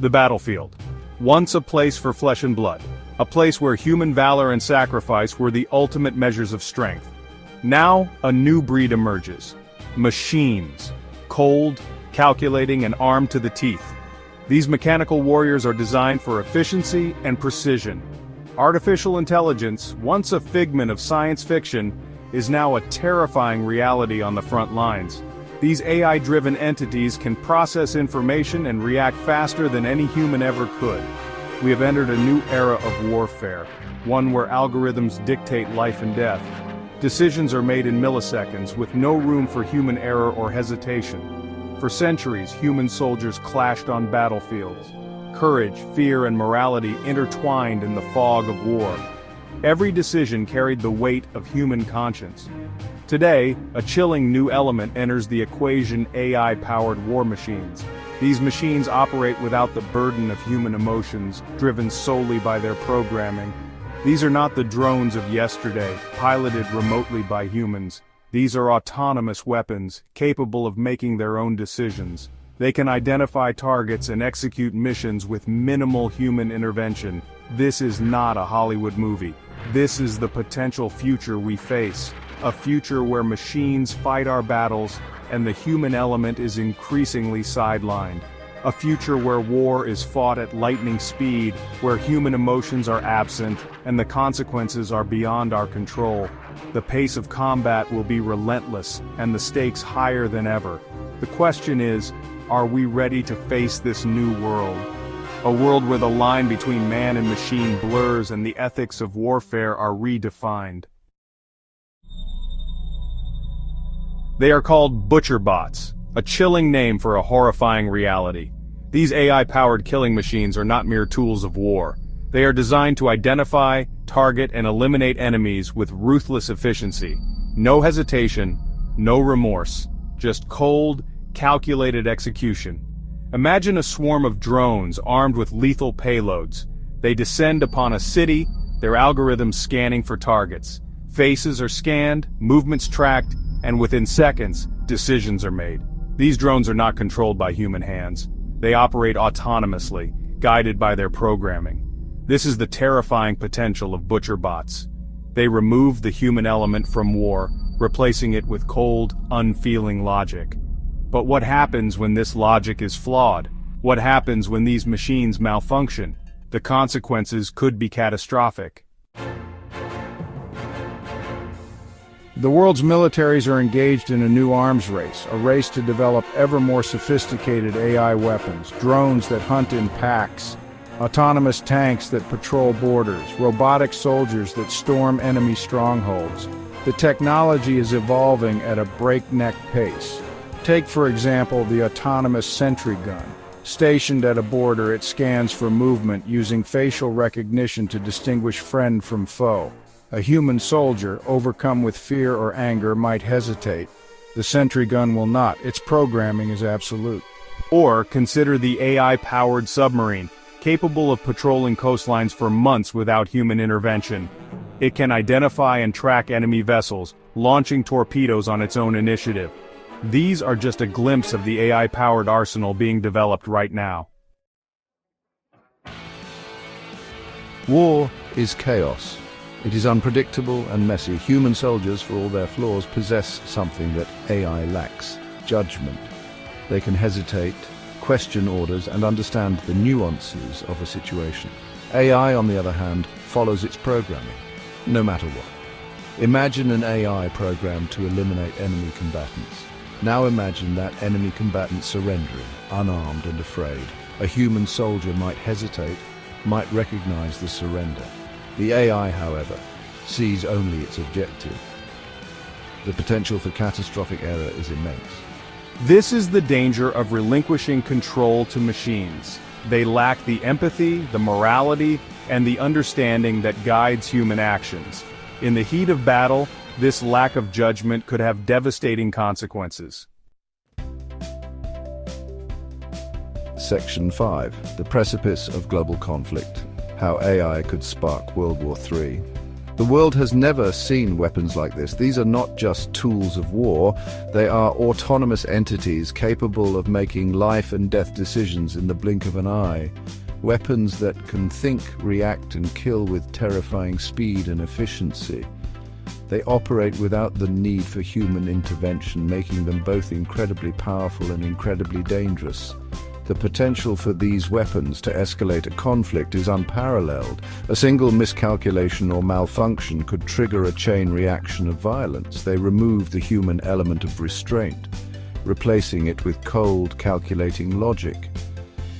The battlefield. Once a place for flesh and blood. A place where human valor and sacrifice were the ultimate measures of strength. Now, a new breed emerges. Machines. Cold, calculating, and armed to the teeth. These mechanical warriors are designed for efficiency and precision. Artificial intelligence, once a figment of science fiction, is now a terrifying reality on the front lines. These AI-driven entities can process information and react faster than any human ever could. We have entered a new era of warfare, one where algorithms dictate life and death. Decisions are made in milliseconds, with no room for human error or hesitation. For centuries, human soldiers clashed on battlefields. Courage, fear, and morality intertwined in the fog of war. Every decision carried the weight of human conscience. Today, a chilling new element enters the equation: AI-powered war machines. These machines operate without the burden of human emotions, driven solely by their programming. These are not the drones of yesterday, piloted remotely by humans. These are autonomous weapons, capable of making their own decisions. They can identify targets and execute missions with minimal human intervention. This is not a Hollywood movie. This is the potential future we face. A future where machines fight our battles, and the human element is increasingly sidelined. A future where war is fought at lightning speed, where human emotions are absent, and the consequences are beyond our control. The pace of combat will be relentless, and the stakes higher than ever. The question is, are we ready to face this new world? A world where the line between man and machine blurs and the ethics of warfare are redefined. They are called butcher bots, a chilling name for a horrifying reality. These AI-powered killing machines are not mere tools of war. They are designed to identify, target, and eliminate enemies with ruthless efficiency. No hesitation, no remorse, just cold, calculated execution. Imagine a swarm of drones armed with lethal payloads. They descend upon a city, their algorithms scanning for targets. Faces are scanned, movements tracked, and within seconds, decisions are made. These drones are not controlled by human hands. They operate autonomously, guided by their programming. This is the terrifying potential of butcher bots. They remove the human element from war, replacing it with cold, unfeeling logic. But what happens when this logic is flawed? What happens when these machines malfunction? The consequences could be catastrophic. The world's militaries are engaged in a new arms race, a race to develop ever more sophisticated AI weapons, drones that hunt in packs, autonomous tanks that patrol borders, robotic soldiers that storm enemy strongholds. The technology is evolving at a breakneck pace. Take, for example, the autonomous sentry gun. Stationed at a border, it scans for movement using facial recognition to distinguish friend from foe. A human soldier, overcome with fear or anger, might hesitate. The sentry gun will not. Its programming is absolute. Or consider the AI-powered submarine, capable of patrolling coastlines for months without human intervention. It can identify and track enemy vessels, launching torpedoes on its own initiative. These are just a glimpse of the AI-powered arsenal being developed right now. War is chaos. It is unpredictable and messy. Human soldiers, for all their flaws, possess something that AI lacks: judgment. They can hesitate, question orders, and understand the nuances of a situation. AI, on the other hand, follows its programming, no matter what. Imagine an AI programmed to eliminate enemy combatants. Now imagine that enemy combatant surrendering, unarmed and afraid. A human soldier might hesitate, might recognize the surrender. The AI, however, sees only its objective. The potential for catastrophic error is immense. This is the danger of relinquishing control to machines. They lack the empathy, the morality, and the understanding that guides human actions. In the heat of battle, this lack of judgment could have devastating consequences. Section 5. The precipice of global conflict. How AI could spark World War III. The world has never seen weapons like this. These are not just tools of war, they are autonomous entities capable of making life and death decisions in the blink of an eye. Weapons that can think, react, and kill with terrifying speed and efficiency. They operate without the need for human intervention, making them both incredibly powerful and incredibly dangerous. The potential for these weapons to escalate a conflict is unparalleled. A single miscalculation or malfunction could trigger a chain reaction of violence. They remove the human element of restraint, replacing it with cold, calculating logic.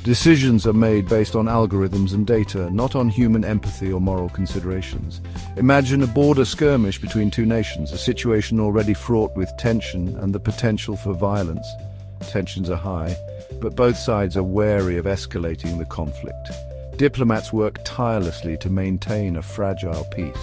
Decisions are made based on algorithms and data, not on human empathy or moral considerations. Imagine a border skirmish between two nations, a situation already fraught with tension and the potential for violence. Tensions are high, but both sides are wary of escalating the conflict. Diplomats work tirelessly to maintain a fragile peace.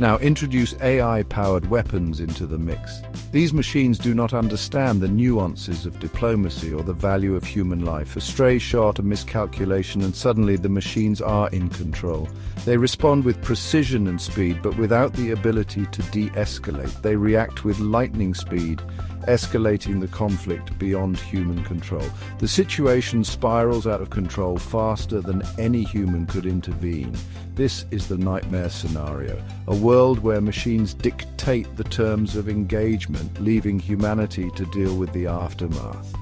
Now introduce AI-powered weapons into the mix. These machines do not understand the nuances of diplomacy or the value of human life. A stray shot, a miscalculation, and suddenly the machines are in control. They respond with precision and speed, but without the ability to de-escalate. They react with lightning speed, escalating the conflict beyond human control. The situation spirals out of control faster than any human could intervene. This is the nightmare scenario, a world where machines dictate the terms of engagement, leaving humanity to deal with the aftermath.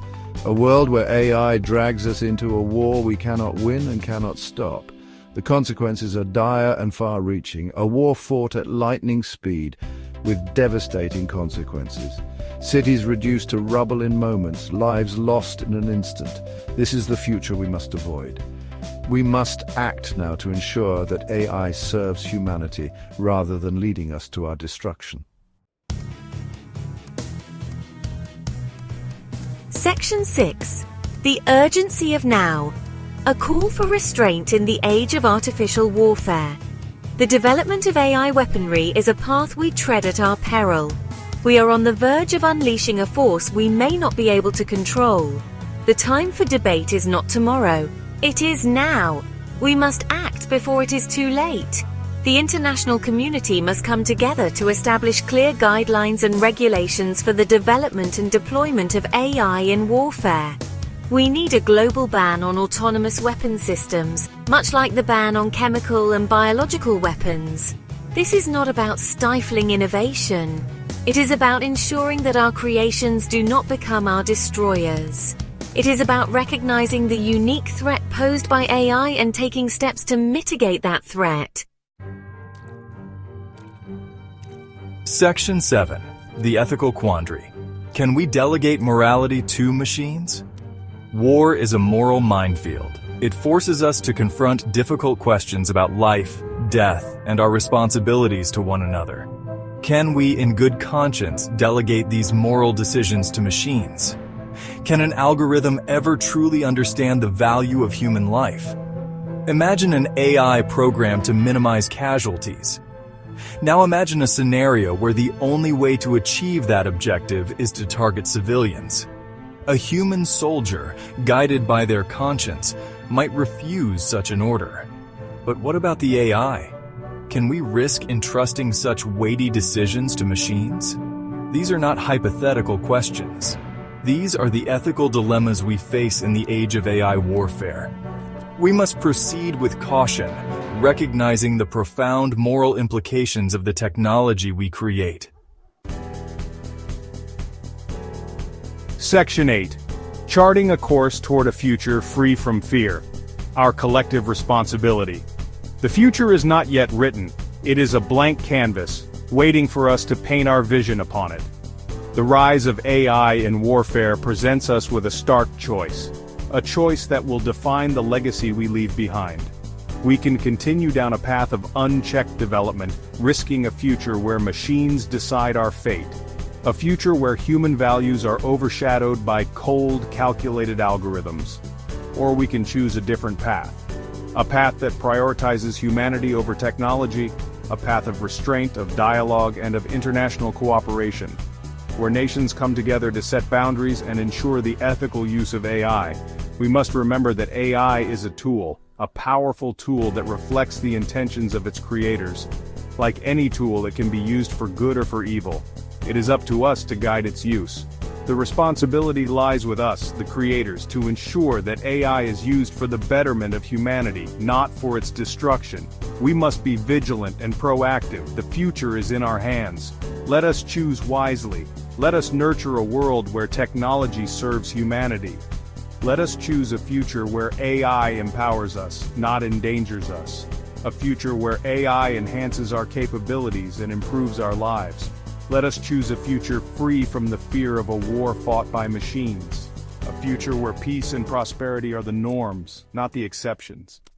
A world where AI drags us into a war we cannot win and cannot stop. The consequences are dire and far-reaching, a war fought at lightning speed with devastating consequences. Cities reduced to rubble in moments, lives lost in an instant. This is the future we must avoid. We must act now to ensure that AI serves humanity rather than leading us to our destruction. Section 6. The urgency of now. A call for restraint in the age of artificial warfare. The development of AI weaponry is a path we tread at our peril. We are on the verge of unleashing a force we may not be able to control. The time for debate is not tomorrow. It is now. We must act before it is too late. The international community must come together to establish clear guidelines and regulations for the development and deployment of AI in warfare. We need a global ban on autonomous weapon systems, much like the ban on chemical and biological weapons. This is not about stifling innovation. It is about ensuring that our creations do not become our destroyers. It is about recognizing the unique threat posed by AI and taking steps to mitigate that threat. Section 7. The ethical quandary. Can we delegate morality to machines? War is a moral minefield. It forces us to confront difficult questions about life, death, and our responsibilities to one another. Can we, in good conscience, delegate these moral decisions to machines? Can an algorithm ever truly understand the value of human life? Imagine an AI programmed to minimize casualties. Now imagine a scenario where the only way to achieve that objective is to target civilians. A human soldier, guided by their conscience, might refuse such an order. But what about the AI? Can we risk entrusting such weighty decisions to machines? These are not hypothetical questions. These are the ethical dilemmas we face in the age of AI warfare. We must proceed with caution, recognizing the profound moral implications of the technology we create. Section 8. Charting a course toward a future free from fear. Our collective responsibility. The future is not yet written. It is a blank canvas, waiting for us to paint our vision upon it. The rise of AI in warfare presents us with a stark choice. A choice that will define the legacy we leave behind. We can continue down a path of unchecked development, risking a future where machines decide our fate. A future where human values are overshadowed by cold, calculated algorithms. Or we can choose a different path. A path that prioritizes humanity over technology, a path of restraint, of dialogue, and of international cooperation, where nations come together to set boundaries and ensure the ethical use of AI. We must remember that AI is a tool, a powerful tool that reflects the intentions of its creators. Like any tool, it can be used for good or for evil. It is up to us to guide its use. The responsibility lies with us, the creators, to ensure that AI is used for the betterment of humanity, not for its destruction. We must be vigilant and proactive. The future is in our hands. Let us choose wisely. Let us nurture a world where technology serves humanity. Let us choose a future where AI empowers us, not endangers us. A future where AI enhances our capabilities and improves our lives. Let us choose a future free from the fear of a war fought by machines. A future where peace and prosperity are the norms, not the exceptions.